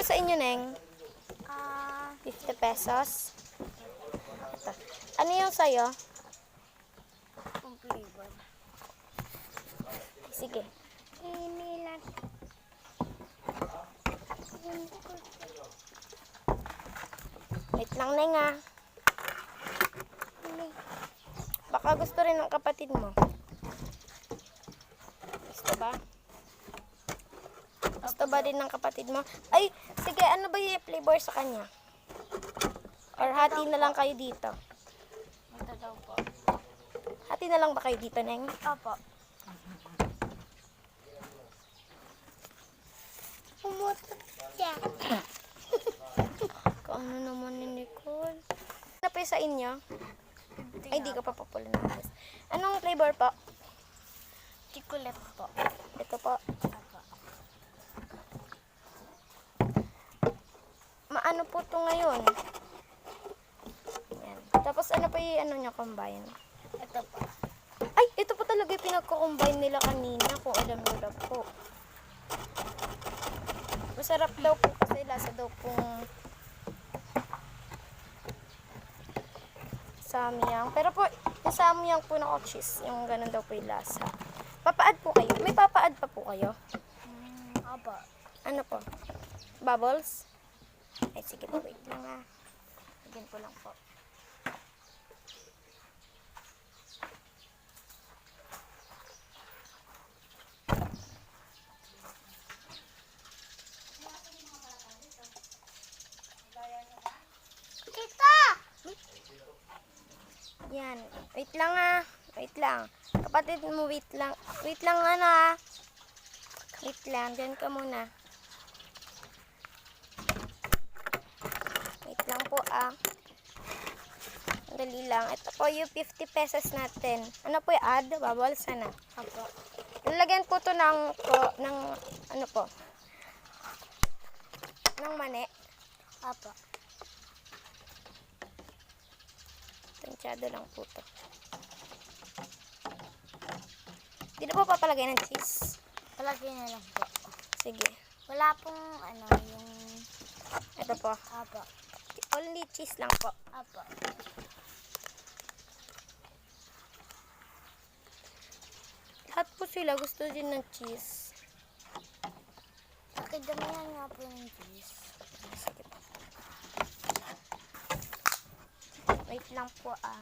po sa inyo, Neng? 50 pesos. Ito. Ano yung sa'yo? Kung flavor. Sige. Inilat. Wait lang, Neng, ah. Baka gusto rin ng kapatid mo. Gusto ba? Gusto ba din ng kapatid mo? Ay, sige, ano ba yung flavor sa kanya? Or hati na lang kayo dito? Ito daw po. Hati na lang ba kayo dito, Neng? Opo. Umutot siya. Kaano naman ni Nicole? Ano pa yung sa inyo? Ay, di ka pa papula ng ayos. Anong flavor po? Chocolate po. Ito po. Opo. Maano po to ngayon? Yan. Tapos ano pa yung ano nyo combine? Ito po. Ay, ito po talaga yung pinagko-combine nila kanina, kung alam nyo na po. Masarap daw po kasi lasa daw pong samyang. Pero po, yung samyang po na cheese, yung ganun daw po yung lasa. Papaad po kayo. May papaad pa po kayo? Opo. Ano po? Bubbles? Ay, sige po, wait lang ah. Lagyan ko lang po. Tita! Yan. Wait lang ah. Wait lang. Kapatid mo, wait lang. Wait lang ano ah. Wait lang. Diyan ka muna. Wait lang po ah. Dali lang. Ito po yung 50 pesos natin. Ano po yung add? Bubbles sana. Opo. Lalagyan po to ng ano po? Ng mani. Opo. Tansyado lang po to. Di na po papalagay ng cheese. Palagay na lang po. Sige. Wala pong ano yung... Ito po. Opo. Only cheese lang po. Opo. Lahat po sila gusto din ng cheese. Pakidamihan nga po yung cheese. Sige po. Wait lang po ah.